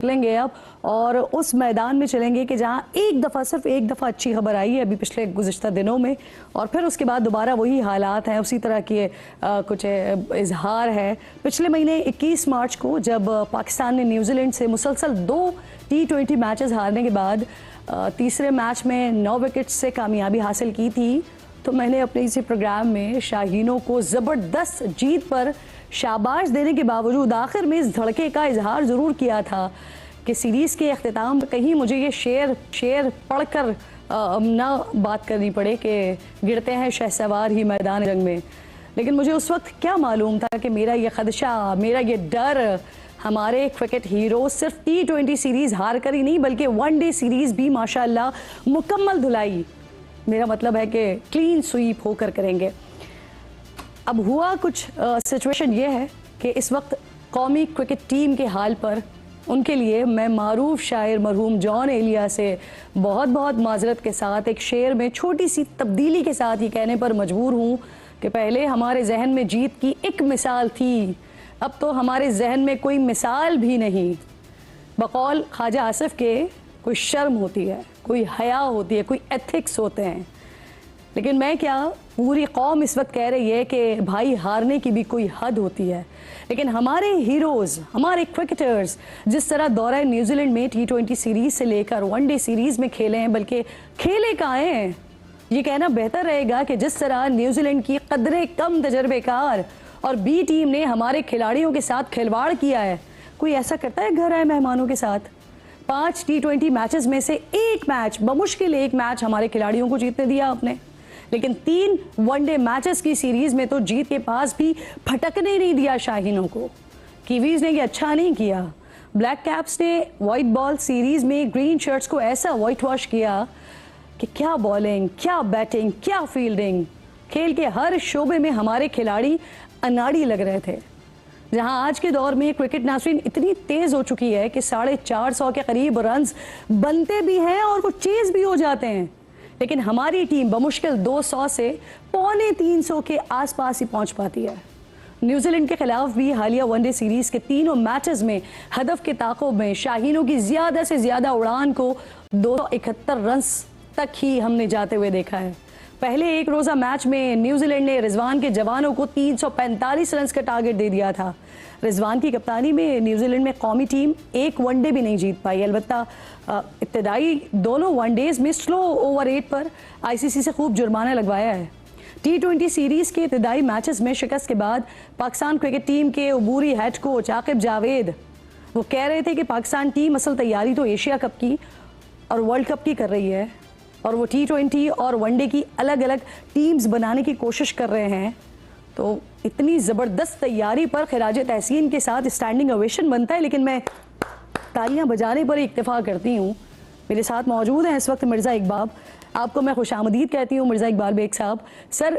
चलेंगे अब और उस मैदान में चलेंगे कि जहां एक दफ़ा सिर्फ एक दफ़ा अच्छी खबर आई है अभी पिछले गुज़िश्ता दिनों में, और फिर उसके बाद दोबारा वही हालात हैं, उसी तरह के कुछ इजहार है। पिछले महीने 21 मार्च को जब पाकिस्तान ने न्यूजीलैंड से मुसलसल 2 T20 मैचेस हारने के बाद तीसरे मैच में 9 विकेट्स से कामयाबी हासिल की थी, तो मैंने अपने इसी प्रोग्राम में शाहीनों को ज़बरदस्त जीत पर शाबाश देने के बावजूद आखिर में इस धड़के का इजहार ज़रूर किया था कि सीरीज़ के अख्तिताम पर कहीं मुझे ये शेर पढ़कर ना बात करनी पड़े कि गिरते हैं शहसवार ही मैदान जंग में। लेकिन मुझे उस वक्त क्या मालूम था कि मेरा ये खदशा, मेरा ये डर हमारे क्रिकेट हीरो सिर्फ T20 सीरीज़ हार कर ही नहीं बल्कि वनडे सीरीज़ भी माशाल्लाह मुकम्मल धुलाई, मेरा मतलब है कि क्लीन स्वीप होकर करेंगे। अब हुआ कुछ सिचुएशन ये है कि इस वक्त कौमी क्रिकेट टीम के हाल पर उनके लिए मैं मारूफ शायर मरहूम जॉन एलिया से बहुत बहुत माजरत के साथ एक शेर में छोटी सी तब्दीली के साथ ये कहने पर मजबूर हूँ कि पहले हमारे जहन में जीत की एक मिसाल थी, अब तो हमारे जहन में कोई मिसाल भी नहीं। बकौल ख्वाजा आसिफ के कोई शर्म होती है, कोई हया होती है, कोई एथिक्स होते हैं, लेकिन मैं क्या, पूरी कौम इस वक्त कह रही है कि भाई हारने की भी कोई हद होती है। लेकिन हमारे हीरोज़, हमारे क्रिकेटर्स जिस तरह दौरा न्यूजीलैंड में T20 सीरीज़ से लेकर वनडे सीरीज़ में खेले हैं, बल्कि खेले कहाँ हैं, ये कहना बेहतर रहेगा कि जिस तरह न्यूजीलैंड की कदरे कम तजर्बेकार और बी टीम ने हमारे खिलाड़ियों के साथ खिलवाड़ किया है, कोई ऐसा करता है घर आए मेहमानों के साथ? 5 T20 मैचेस में से एक मैच, बमुश्किल एक मैच हमारे खिलाड़ियों को जीतने दिया आपने, लेकिन 3 वनडे मैचेस की सीरीज में तो जीत के पास भी फटकने नहीं दिया शाहीनों को। कीवीज ने ये अच्छा नहीं किया। ब्लैक कैप्स ने वाइट बॉल सीरीज में ग्रीन शर्ट्स को ऐसा वाइट वॉश किया कि क्या बॉलिंग, क्या बैटिंग, क्या फील्डिंग, खेल के हर शोबे में हमारे खिलाड़ी अनाड़ी लग रहे थे। जहां आज के दौर में क्रिकेट नाज़रीन इतनी तेज हो चुकी है कि 450 के करीब रन्स बनते भी हैं और वो चेज भी हो जाते हैं, लेकिन हमारी टीम बमुश्किल 200 से 250 के आसपास ही पहुंच पाती है। न्यूजीलैंड के खिलाफ भी हालिया वनडे सीरीज के तीनों मैचेस में हदफ के ताक़ुब में शाहीनों की ज़्यादा से ज़्यादा उड़ान को 271 रन तक ही हमने जाते हुए देखा है। पहले एक रोज़ा मैच में न्यूजीलैंड ने रिजवान के जवानों को 345 रन का टारगेट दे दिया था। रिजवान की कप्तानी में न्यूजीलैंड में कौमी टीम एक वनडे भी नहीं जीत पाई। अलबत्ता इब्तदाई दोनों वनडेज में स्लो ओवर 8 पर ICC से खूब जुर्माना लगवाया है। T20 सीरीज़ के इब्तदाई मैचेस में शिकस्त के बाद पाकिस्तान क्रिकेट टीम के अबूरी हेड कोच आकिब जावेद वो कह रहे थे कि पाकिस्तान टीम असल तैयारी तो एशिया कप की और वर्ल्ड कप की कर रही है, और वो T20 और वनडे की अलग अलग टीम्स बनाने की कोशिश कर रहे हैं। तो इतनी ज़बरदस्त तैयारी पर खिराज तहसीन के साथ स्टैंडिंग ओवेशन बनता है, लेकिन मैं तालियां बजाने पर इक्तफा करती हूँ। मेरे साथ मौजूद हैं इस वक्त मिर्ज़ा इकबाल, आपको मैं खुशामदीद कहती हूँ मिर्ज़ा इकबाल बेग साहब। सर,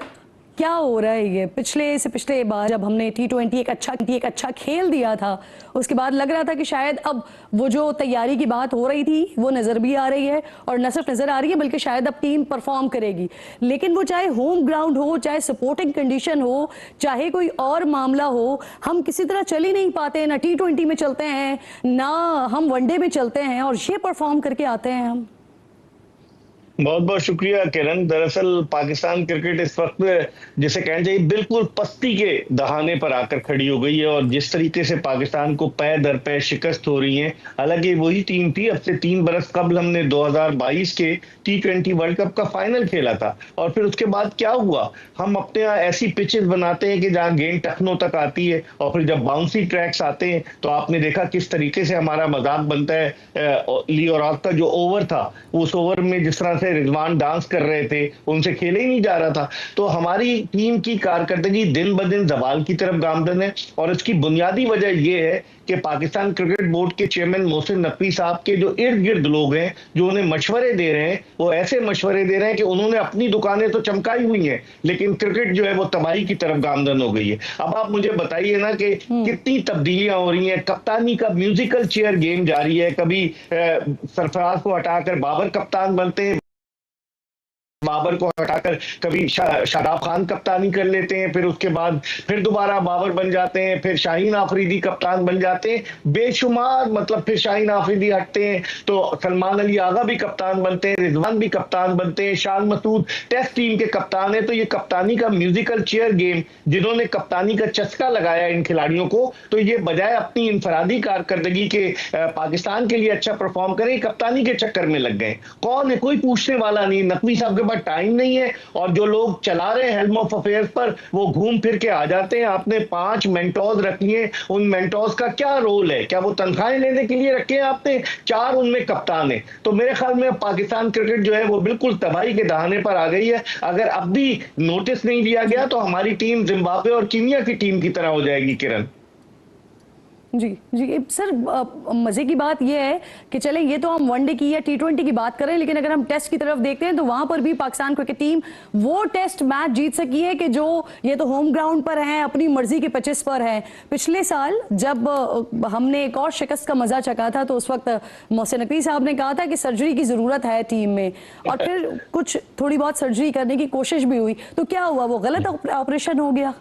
क्या हो रहा है ये? पिछले बार जब हमने T20 एक अच्छा खेल दिया था, उसके बाद लग रहा था कि शायद अब वो जो तैयारी की बात हो रही थी वो नज़र भी आ रही है, और न सिर्फ नज़र आ रही है बल्कि शायद अब टीम परफॉर्म करेगी। लेकिन वो चाहे होम ग्राउंड हो, चाहे सपोर्टिंग कंडीशन हो, चाहे कोई और मामला हो, हम किसी तरह चल ही नहीं पाते। ना T20 में चलते हैं, ना हम वनडे में चलते हैं, और ये परफॉर्म करके आते हैं हम। बहुत बहुत शुक्रिया किरण। दरअसल पाकिस्तान क्रिकेट इस वक्त जिसे कहना चाहिए बिल्कुल पस्ती के दहाने पर आकर खड़ी हो गई है, और जिस तरीके से पाकिस्तान को पै दर पै शिकस्त हो रही है। हालांकि वही टीम थी, अब से 3 बरस कबल हमने 2022 के T20 वर्ल्ड कप का फाइनल खेला था, और फिर उसके बाद क्या हुआ, हम अपने यहाँ ऐसी पिचेस बनाते हैं कि जहाँ गेंद टखनों तक आती है, और फिर जब बाउंसी ट्रैक्स आते हैं तो आपने देखा किस तरीके से हमारा मजाक बनता है। लियोराक का जो ओवर था, उस ओवर में जिस तरह से रिजवान डांस कर रहे थे, उनसे खेले ही नहीं जा रहा था। तो हमारी टीम की कारकर्दगी दिन ब दिन जवाल की तरफ गामजन है, और इसकी बुनियादी वजह यह है कि पाकिस्तान क्रिकेट बोर्ड के चेयरमैन मोहसिन नकवी साहब के जो इर्द गिर्द लोग हैं, जो उन्हें मशवरे दे रहे हैं, वो ऐसे मशवरे दे रहे हैं कि उन्होंने अपनी दुकानें तो चमकाई हुई हैं, लेकिन क्रिकेट जो है वो तबाही की तरफ गामजन हो गई है। अब आप मुझे बताइए ना कि कितनी तब्दीलियां हो रही हैं। कप्तानी का म्यूजिकल चेयर गेम जारी है, कभी सरफराज को हटाकर बाबर कप्तान बनते हैं, बाबर को हटाकर कभी शादाब खान कप्तानी कर लेते हैं, फिर उसके बाद फिर दोबारा बाबर बन जाते हैं, फिर शाहीन आफरीदी कप्तान बन जाते हैं, बेशुमार मतलब फिर शाहीन आफरीदी हटते हैं तो सलमान अली आगा भी कप्तान बनते हैं, रिजवान भी कप्तान बनते हैं, शान मसूद टेस्ट टीम के कप्तान है। तो ये कप्तानी का म्यूजिकल चेयर गेम, जिन्होंने कप्तानी का चस्का लगाया इन खिलाड़ियों को, तो ये बजाय अपनी इंफरादी कारकर्दगी के पाकिस्तान के लिए अच्छा परफॉर्म करें, कप्तानी के चक्कर में लग गए। कौन है, कोई पूछने वाला नहीं, नकवी साहब के पास टाइम नहीं है, और जो लोग चला रहे हैं हेल्म ऑफ अफेयर्स पर वो घूम फिर के आ जाते हैं। आपने 5 मेंटोर्स रख लिए, उन मेंटोर्स का क्या रोल है? क्या वो तनख्वाहें लेने के लिए रखे हैं आपने? 4 उनमें कप्तान है। तो मेरे ख्याल में पाकिस्तान क्रिकेट जो है वो बिल्कुल तबाही के दहाने पर आ गई है। अगर अब भी नोटिस नहीं लिया गया तो हमारी टीम जिम्बाब्वे और कीनिया की टीम की तरह हो जाएगी किरण। जी जी सर, मज़े की बात यह है कि चलें ये तो हम वनडे की या T20 की बात करें, लेकिन अगर हम टेस्ट की तरफ देखते हैं तो वहां पर भी पाकिस्तान क्रिकेट टीम वो टेस्ट मैच जीत सकी है कि जो ये तो होम ग्राउंड पर है, अपनी मर्जी के पिचेस पर है। पिछले साल जब हमने एक और शिकस्त का मजा चखा था तो उस वक्त मोहसिन नकवी साहब ने कहा था कि सर्जरी की जरूरत है टीम में, और फिर कुछ थोड़ी बहुत सर्जरी करने की कोशिश भी हुई, तो क्या हुआ, वो गलत ऑपरेशन हो गया?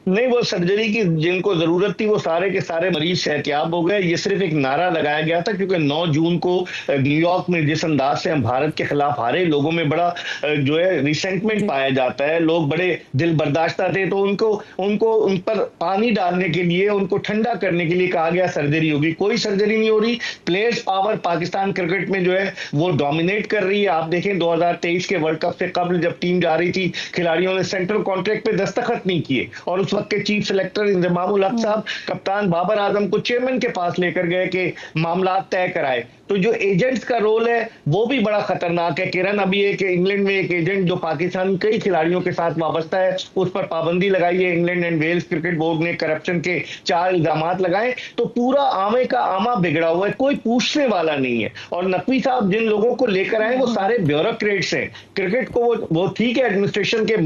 नहीं, वो सर्जरी की जिनको जरूरत थी वो सारे के सारे मरीज सेहतियाब हो गए। ये सिर्फ एक नारा लगाया गया था क्योंकि 9 जून को न्यूयॉर्क में जिस अंदाज से हम भारत के खिलाफ हारे, लोगों में बड़ा जो है रिसेंटमेंट पाया जाता है, लोग बड़े दिल बर्दाश्ता थे, तो उनको उन पर पानी डालने के लिए, उनको ठंडा करने के लिए कहा गया सर्जरी होगी। कोई सर्जरी नहीं हो रही। प्लेयर्स पावर पाकिस्तान क्रिकेट में जो है वो डोमिनेट कर रही है। आप देखें 2023 के वर्ल्ड कप से कबल जब टीम जा रही थी, खिलाड़ियों ने सेंट्रल कॉन्ट्रैक्ट पे दस्तखत नहीं किए, और उस वक्त के चीफ सेलेक्टर इंजमामुल हक साहब कप्तान बाबर आजम को चेयरमैन के पास लेकर गए कि मामला तय कराए। तो जो एजेंट्स का रोल है वो भी बड़ा खतरनाक है किरण। अभी एक इंग्लैंड में एक एजेंट जो पाकिस्तान कई खिलाड़ियों के साथ वाबस्ता है, उस पर पाबंदी लगाई है England and Wales cricket board ने, करप्शन के 4 इल्जामात लगाए। तो पूरा आमे का आमा बिगड़ा हुआ है, कोई पूछने वाला नहीं है। और नकवी साहब जिन लोगों को लेकर आए वो सारे ब्यूरोक्रेट्स हैं। क्रिकेट को वो ठीक है एडमिनिस्ट्रेशन के